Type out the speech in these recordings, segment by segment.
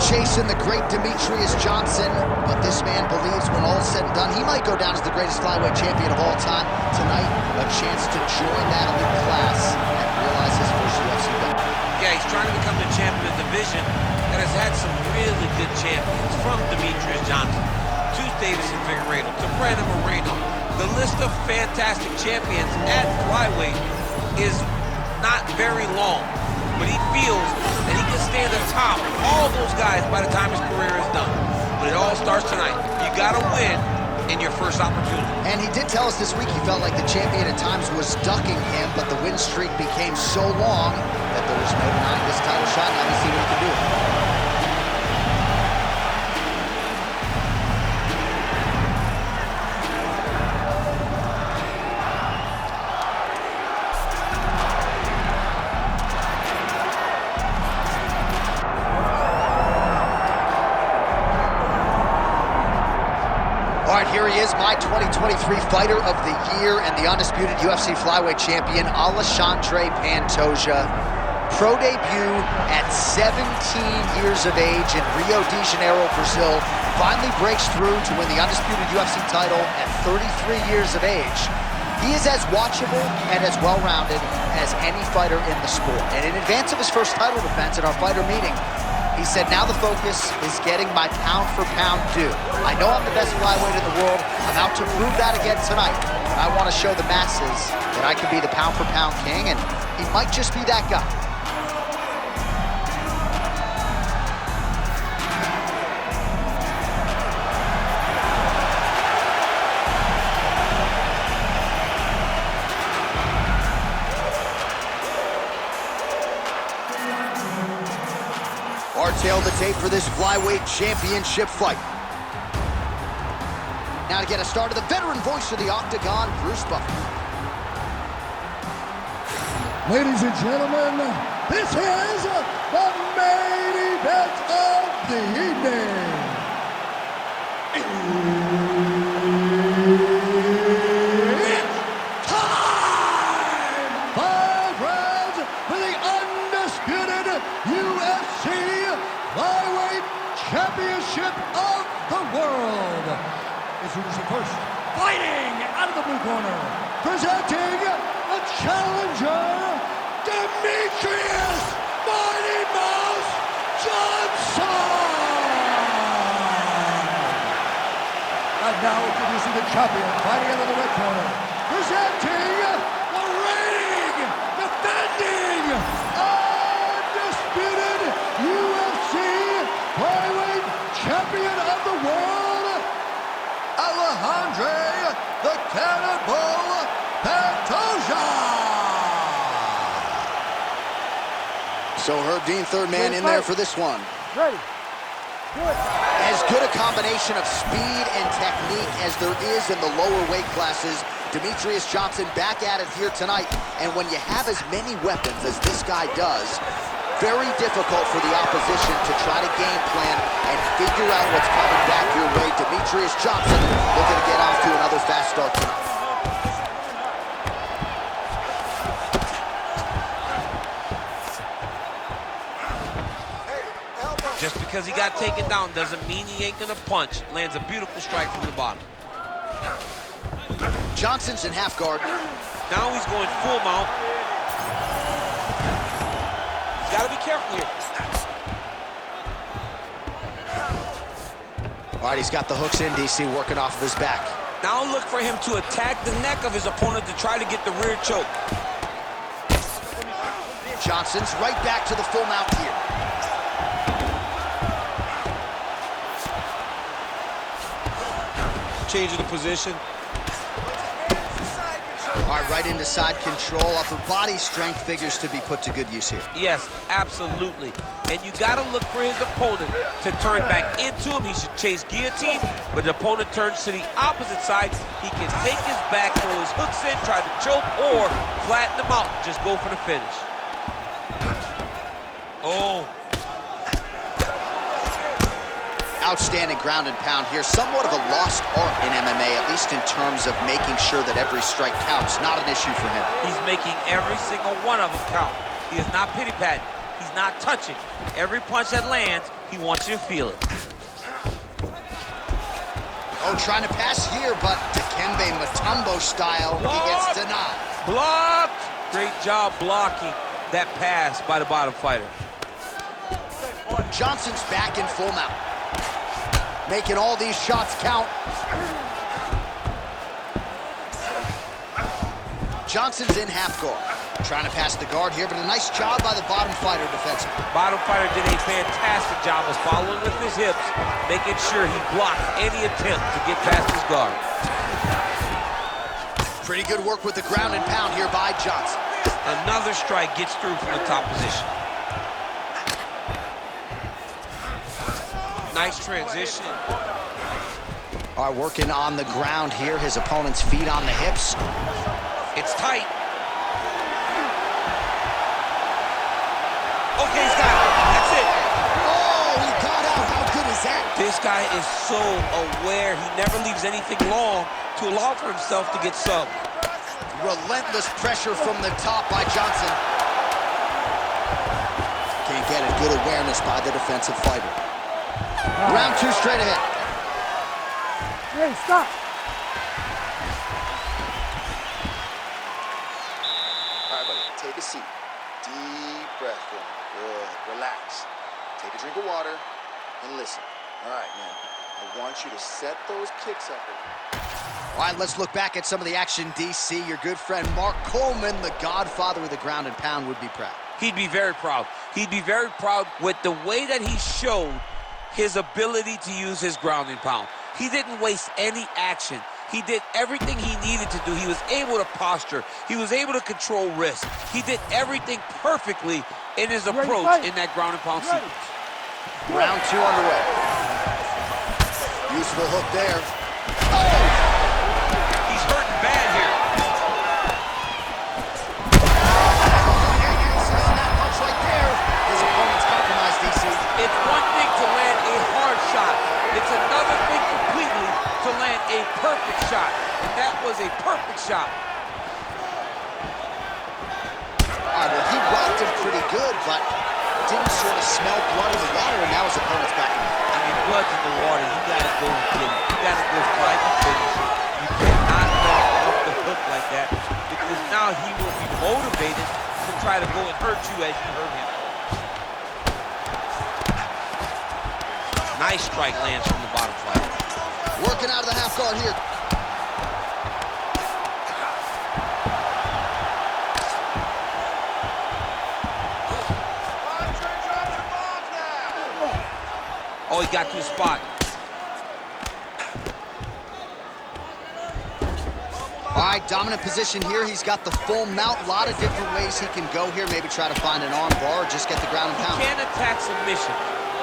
chasing the great Demetrius Johnson, but this man believes when all's said and done, he might go down as the greatest flyweight champion of all time. Tonight, a chance to join that elite class and realize his first UFC win. Yeah, he's trying to become the champion of the division that has had some really good champions, from Demetrius Johnson to Davison Figueiredo to Brandon Moreno. The list of fantastic champions at flyweight is not very long, but he feels that he can stand atop all those guys by the time his career is done. But it all starts tonight. You gotta win in your first opportunity. And he did tell us this week he felt like the champion at times was ducking him, but the win streak became so long that there was no denying this title shot. Now we see what he can do. All right, here he is, my 2023 Fighter of the Year and the undisputed UFC flyweight champion, Alexandre Pantoja. Pro debut at 17 years of age in Rio de Janeiro, Brazil. Finally breaks through to win the undisputed UFC title at 33 years of age. He is as watchable and as well-rounded as any fighter in the sport. And in advance of his first title defense at our fighter meeting, he said, now the focus is getting my pound-for-pound due. I know I'm the best flyweight in the world. I'm out to prove that again tonight. And I want to show the masses that I can be the pound-for-pound king, and he might just be that guy. Our tail of the tape for this flyweight championship fight. Now to get us started, the veteran voice of the Octagon, Bruce Buffer. Ladies and gentlemen, this is the main event of the evening. It's time! 5 rounds for the undisputed UFC Flyweight Championship of the world. Introducing first, fighting out of the blue corner, presenting the challenger, Demetrius Mighty Mouse Johnson. And now introducing the champion, fighting out of the red corner, presenting the reigning, defending, undisputed UFC flyweight champion of the world, Alexandre the Cannibal Pantoja. So Herb Dean, third man in there for this one. Ready. Good. As good a combination of speed and technique as there is in the lower weight classes, Demetrius Johnson back at it here tonight. And when you have as many weapons as this guy does, very difficult for the opposition to try to game plan and figure out what's coming back your way. Demetrius Johnson looking to get off to another fast start tonight. Just because he got taken down doesn't mean he ain't gonna punch. Lands a beautiful strike from the bottom. Johnson's in half guard. Now he's going full mount. He's gotta be careful here. All right, he's got the hooks in, DC, working off of his back. Now look for him to attack the neck of his opponent to try to get the rear choke. Johnson's right back to the full mount here. Changing the position. All right, right into side control. Upper body strength figures to be put to good use here. Yes, absolutely. And you got to look for his opponent to turn back into him. He should chase guillotine, but the opponent turns to the opposite side. He can take his back, throw his hooks in, try to choke, or flatten him out. Just go for the finish. Oh. Outstanding ground and pound here. Somewhat of a lost art in MMA, at least in terms of making sure that every strike counts. Not an issue for him. He's making every single one of them count. He is not pity-patting. He's not touching. Every punch that lands, He wants you to feel it. Oh, trying to pass here, but Dikembe Mutombo style, he gets denied. Blocked! Great job blocking that pass by the bottom fighter. Johnson's back in full mount. Making all these shots count. Johnson's in half guard. Trying to pass the guard here, but a nice job by the bottom fighter defensively. Bottom fighter did a fantastic job of following with his hips, making sure he blocked any attempt to get past his guard. Pretty good work with the ground and pound here by Johnson. Another strike gets through from the top position. Nice transition. All right, working on the ground here. His opponent's feet on the hips. It's tight. Okay, he's got it. That's it. Oh, he got out. How good is that? This guy is so aware. He never leaves anything long to allow for himself to get subbed. Relentless pressure from the top by Johnson. Can't get it. Good awareness by the defensive fighter. Round two straight ahead. Hey, stop. All right, buddy, take a seat. Deep breath in. Good, relax. Take a drink of water and listen. All right, man, I want you to set those kicks up. All right, let's look back at some of the action, DC. Your good friend Mark Coleman, the godfather of the ground and pound, would be proud. He'd be very proud. He'd be very proud with the way that he showed his ability to use his ground and pound. He didn't waste any action. He did everything he needed to do. He was able to posture. He was able to control wrist. He did everything perfectly in his approach in that ground and pound sequence. Round two underway. Useful hook there. Oh! He's hurting bad here. That punch right there. His opponent's compromised, DC. It's one thing to land a hard shot. It's another thing completely to land a perfect shot. And that was a perfect shot. All right, well, he rocked him pretty good, but didn't sort of smell blood in the water, and now his opponent's back in. I mean, blood's in the water. You gotta go get it. You gotta go fight and finish it. You cannot let him off the hook like that, because now he will be motivated to try to go and hurt you as you hurt him. Nice strike lands from the bottom fighter. Working out of the half guard here. Oh, he got to the spot. All right, dominant position here. He's got the full mount. A lot of different ways he can go here. Maybe try to find an arm bar or just get the ground and pound. He can attack submission,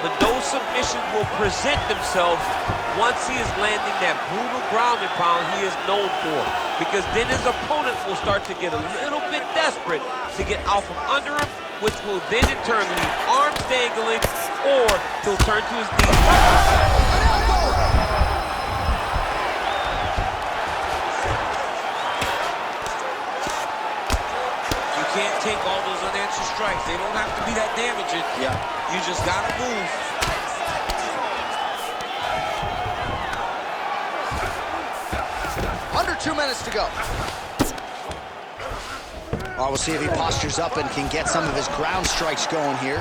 but those submissions will present themselves once he is landing that brutal ground and pound he is known for. Because then his opponent will start to get a little bit desperate to get out from under him, which will then in turn leave arms dangling, or he'll turn to his knees. You can't take all those unanswered strikes. They don't have to be that damaging. Yeah. You just gotta move. Under 2 minutes to go. All right, we'll see if he postures up and can get some of his ground strikes going here.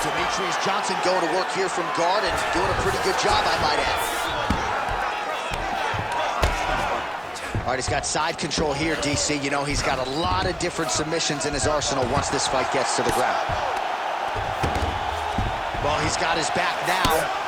Demetrius Johnson going to work here from guard and doing a pretty good job, I might add. All right, he's got side control here, DC. You know, he's got a lot of different submissions in his arsenal once this fight gets to the ground. Well, he's got his back now.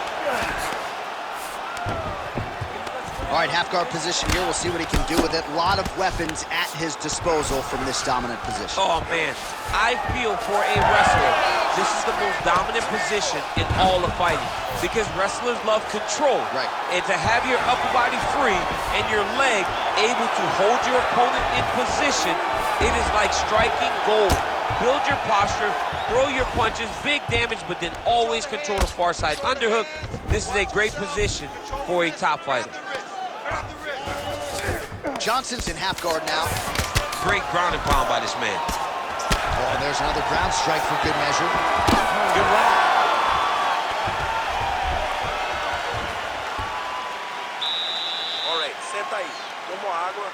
All right, half guard position here. We'll see what he can do with it. A lot of weapons at his disposal from this dominant position. Oh, man. I feel for a wrestler, this is the most dominant position in all of fighting, because wrestlers love control. Right. And to have your upper body free and your leg able to hold your opponent in position, it is like striking gold. Build your posture, throw your punches, big damage, but then always control the far side underhook. This is a great position for a top fighter. Johnson's in half guard now. Great ground and pound by this man. Oh, there's another ground strike for good measure. Good round. All right, senta aí. Tomou água.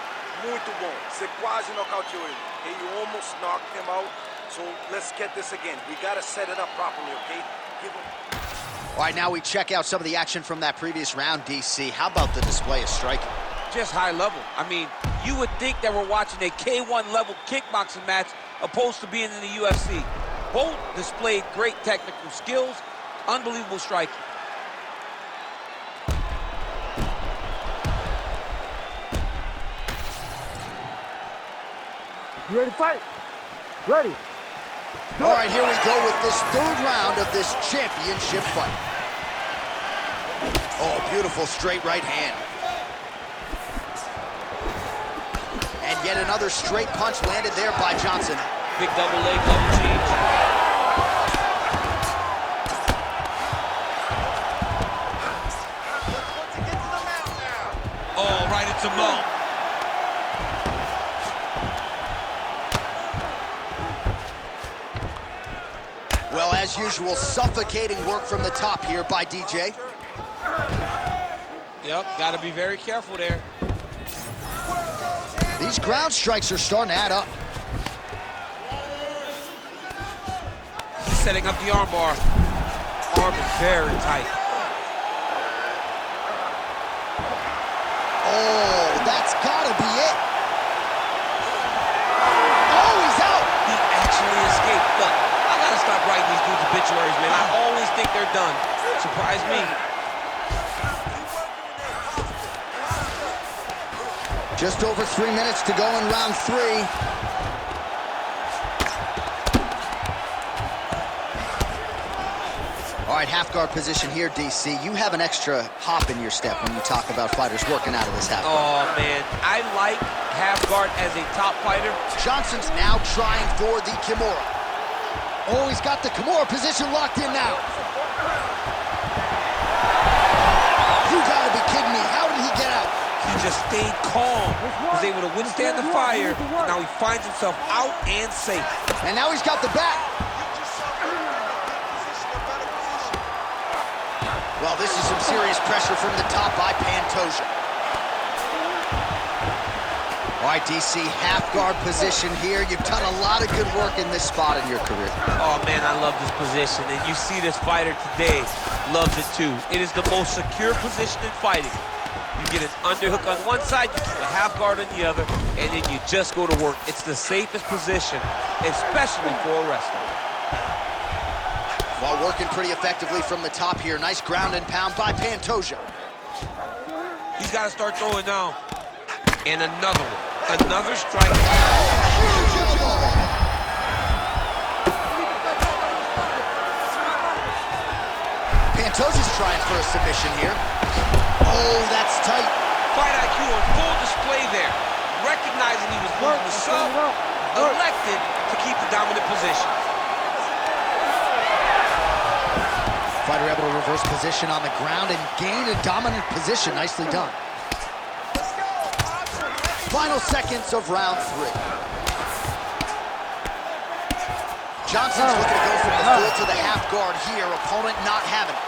Muito bom. Você quase nocauteou ele. Okay, you almost knocked him out. So let's get this again. We gotta set it up properly, okay? Give him. All right, now we check out some of the action from that previous round, DC. How about the display of striking? Just high level. I mean, you would think that we're watching a K1 level kickboxing match opposed to being in the UFC. Both displayed great technical skills, unbelievable striking. You ready to fight? Ready. All right, here we go with this third round of this championship fight. Oh, beautiful straight right hand. And yet another straight punch landed there by Johnson. Big double leg, double change. Oh, right into Mo. Well, as usual, suffocating work from the top here by DJ. Yep, got to be very careful there. These ground strikes are starting to add up. He's setting up the armbar. Arm is very tight. Oh, that's gotta be it. Oh, he's out. He actually escaped. Look, I gotta stop writing these dudes obituaries, man. I always think they're done. Surprise me. Just over 3 minutes to go in round 3. All right, half guard position here, DC. You have an extra hop in your step when you talk about fighters working out of this half guard. Oh, man. I like half guard as a top fighter. Johnson's now trying for the Kimura. Oh, he's got the Kimura position locked in now. You gotta be kidding me. How did he get out? He just stayed calm, was able to withstand the fire, and now he finds himself out and safe. And now he's got the back. Well, this is some serious pressure from the top by Pantoja. All right, DC, half guard position here. You've done a lot of good work in this spot in your career. Oh, man, I love this position, and you see this fighter today loves it too. It is the most secure position in fighting. You get an underhook on one side, you keep a half guard on the other, and then you just go to work. It's the safest position, especially for a wrestler. While working pretty effectively from the top here. Nice ground and pound by Pantoja. He's got to start throwing now. And another one. Another strike. Pantoja's trying for a submission here. Oh, that's tight. Fight IQ on full display there. Recognizing he was losing the sub, elected to keep the dominant position. Fighter able to reverse position on the ground and gain a dominant position. Nicely done. Final seconds of round 3. Johnson's looking to go from the full to the half guard here. Opponent not having it.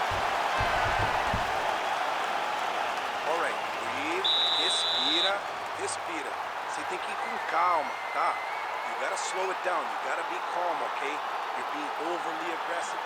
All right, breathe, respira, respira. Você tem que ir com calma, tá? You gotta slow it down. You gotta be calm, okay? You're being overly aggressive.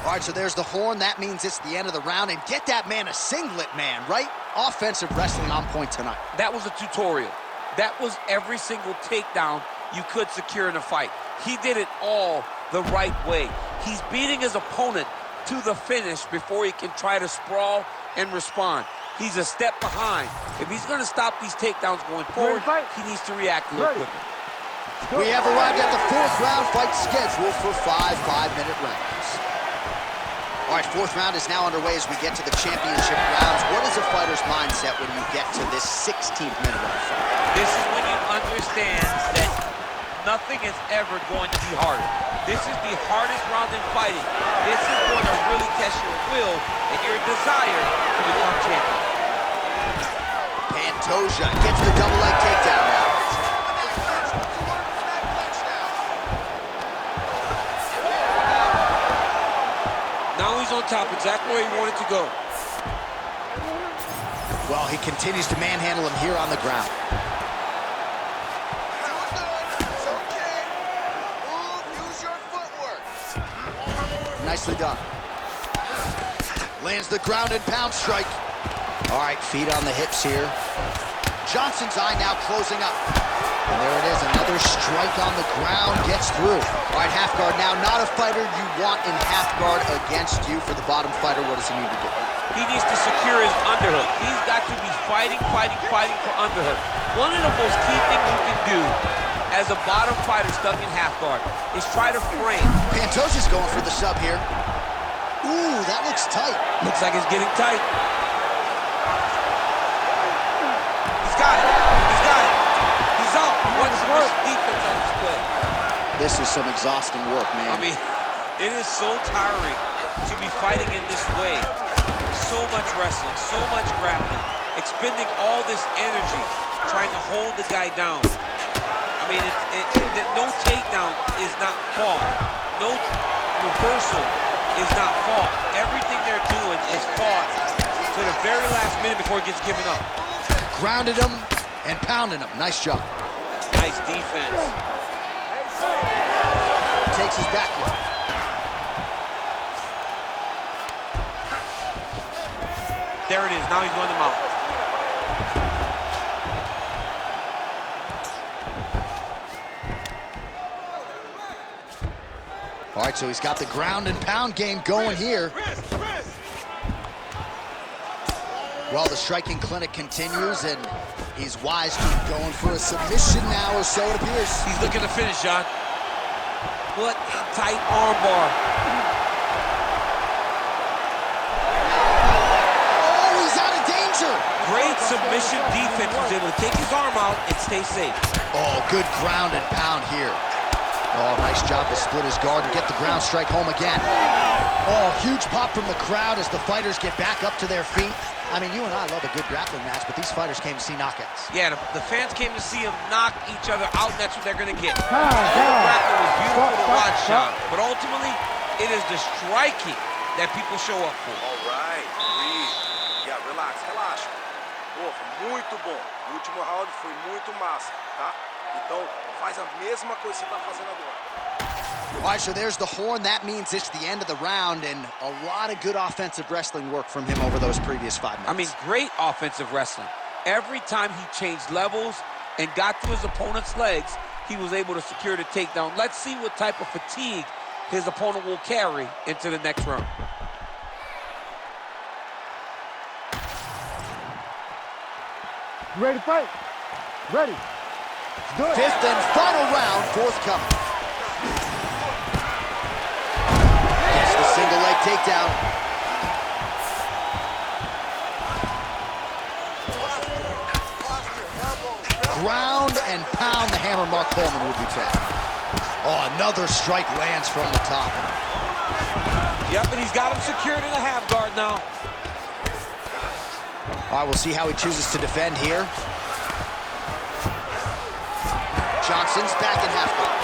All right, so there's the horn. That means it's the end of the round. And get that man a singlet, man, right? Offensive wrestling on point tonight. That was a tutorial. That was every single takedown you could secure in a fight. He did it all the right way. He's beating his opponent to the finish before he can try to sprawl and respond. He's a step behind. If he's going to stop these takedowns going forward, he needs to react a little quicker. We have arrived at the 4th round fight scheduled for 5 5-minute rounds. All right, 4th round is now underway as we get to the championship rounds. What is a fighter's mindset when you get to this 16th minute of the fight? This is when you understand that nothing is ever going to be harder. This is the hardest round in fighting. This is going to really test your will and your desire to become champion. Pantoja gets the double leg takedown now. on top, exactly where he wanted to go. Well, he continues to manhandle him here on the ground. Use your footwork. Nicely done. Lands the ground and pound strike. All right, feet on the hips here. Johnson's eye now closing up. And there it is, another strike on the ground, gets through. All right, half guard now, not a fighter you want in half guard against you. For the bottom fighter, what does he need to do? He needs to secure his underhook. He's got to be fighting for underhook. One of the most key things you can do as a bottom fighter stuck in half guard is try to frame. Pantoja's going for the sub here. Ooh, that looks tight. Looks like it's getting tight. He's got it. He's got it. He's out. What's the defense on display? This is some exhausting work, man. I mean, it is so tiring to be fighting in this way. So much wrestling, so much grappling, expending all this energy trying to hold the guy down. I mean, no takedown is not fault. No reversal is not fault. Everything they're doing is fought to the very last minute before it gets given up. Grounded him and pounded him. Nice job. Nice defense. Takes his back one. There it is. Now he's going to mount. All right, so he's got the ground and pound game going here. Well, the striking clinic continues, and he's wise to going for a submission now, or so it appears. He's looking to finish, John. What a tight armbar. Oh, he's out of danger. Great submission defense. He's able to take his arm out and stay safe. Oh, good ground and pound here. Oh, nice job to split his guard and get the ground strike home again. Oh, huge pop from the crowd as the fighters get back up to their feet. I mean, you and I love a good grappling match, but these fighters came to see knockouts. Yeah, the fans came to see them knock each other out, and that's what they're going to get. The grappling was beautiful to watch, Sean, but ultimately, it is the striking that people show up for. All right, breathe. Yeah, relax, relaxa. Pô, foi muito bom. O último round foi muito massa, tá? Então, faz a mesma coisa que você tá fazendo agora. All right, so there's the horn. That means it's the end of the round, and a lot of good offensive wrestling work from him over those previous 5 minutes. I mean, great offensive wrestling. Every time he changed levels and got to his opponent's legs, he was able to secure the takedown. Let's see what type of fatigue his opponent will carry into the next round. You ready to fight? Ready. Do it. Fifth and final round, forthcoming. Gets the single leg takedown. Ground and pound, the hammer Mark Coleman would be tagged. Oh, another strike lands from the top. Yep, and he's got him secured in a half guard now. All right, we'll see how he chooses to defend here. Johnson's back in half guard.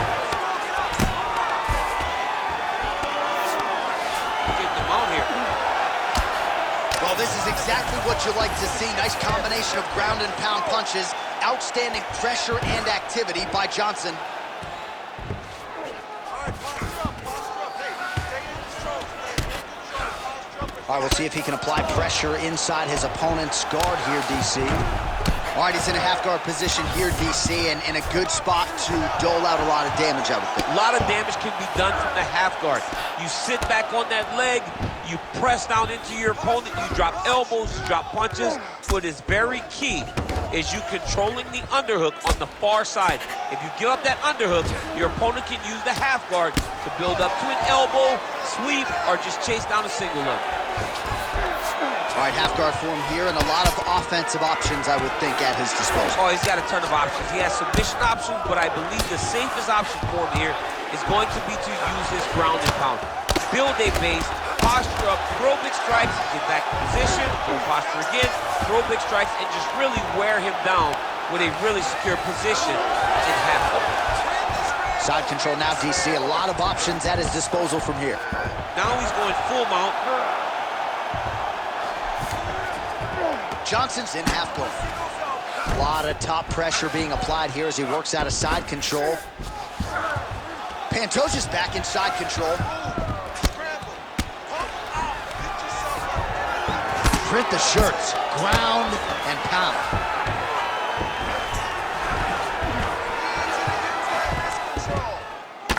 Getting him out here. Well, this is exactly what you like to see. Nice combination of ground and pound punches. Outstanding pressure and activity by Johnson. All right, we'll see if he can apply pressure inside his opponent's guard here, DC. All right, he's in a half guard position here, DC, and in a good spot to dole out a lot of damage, I would think. A lot of damage can be done from the half guard. You sit back on that leg, you press down into your opponent, you drop elbows, you drop punches. What is very key is you controlling the underhook on the far side. If you give up that underhook, your opponent can use the half guard to build up to an elbow, sweep, or just chase down a single leg. All right, half guard for him here, and a lot of offensive options, I would think, at his disposal. Oh, he's got a ton of options. He has submission options, but I believe the safest option for him here is going to be to use his ground and pound. Build a base, posture up, throw big strikes, get back in position, go posture again, throw big strikes, and just really wear him down with a really secure position in half guard. Side control now, DC. A lot of options at his disposal from here. Now he's going full mount. Johnson's in half guard. A lot of top pressure being applied here as he works out of side control. Pantoja's back in side control. Print the shirts, ground and pound.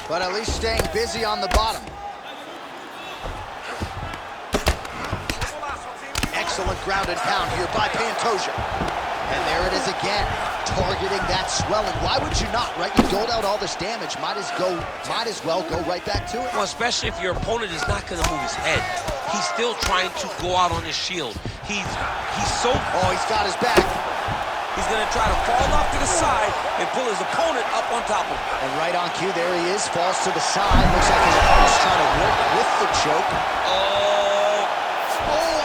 But at least staying busy on the bottom. Excellent ground and pound here by Pantoja. And there it is again, targeting that swelling. Why would you not, right? You doled out all this damage, might as well go right back to it. Well, especially if your opponent is not going to move his head. He's still trying to go out on his shield. He's so... Oh, he's got his back. He's going to try to fall off to the side and pull his opponent up on top of him. And right on cue, there he is, falls to the side. Looks like his opponent's trying to work with the choke. Oh,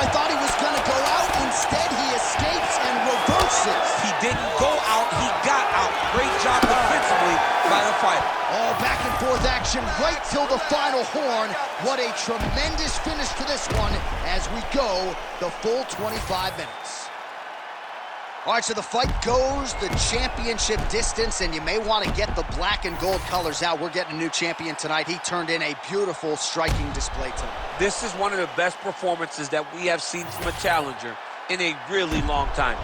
I thought he was going to go out. Instead, he escapes and reverses. He didn't go out, he got out. Great job defensively by the fighter. Oh, back and forth action right till the final horn. What a tremendous finish to this one as we go the full 25 minutes. All right, so the fight goes the championship distance, and you may want to get the black and gold colors out. We're getting a new champion tonight. He turned in a beautiful striking display tonight. This is one of the best performances that we have seen from a challenger in a really long time.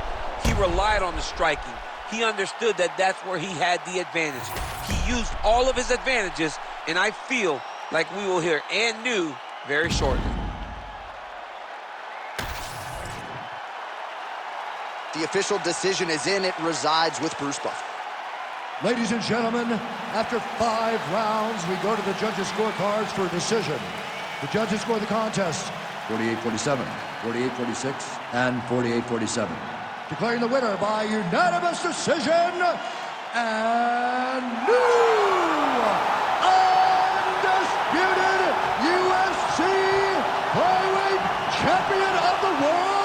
He relied on the striking. He understood that that's where he had the advantage. He used all of his advantages, and I feel like we will hear and new very shortly. The official decision is in. It resides with Bruce Buffer. Ladies and gentlemen, after 5 rounds, we go to the judges' scorecards for a decision. The judges score the contest 48-47, 48-46, and 48-47. Declaring the winner by unanimous decision, and new undisputed UFC flyweight champion of the world,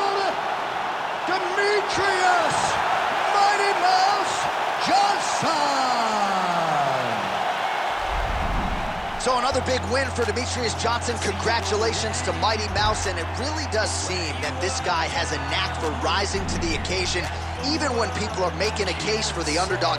Demetrius Mighty Mouse Johnson. So another big win for Demetrius Johnson. Congratulations to Mighty Mouse, and it really does seem that this guy has a knack for rising to the occasion, even when people are making a case for the underdog.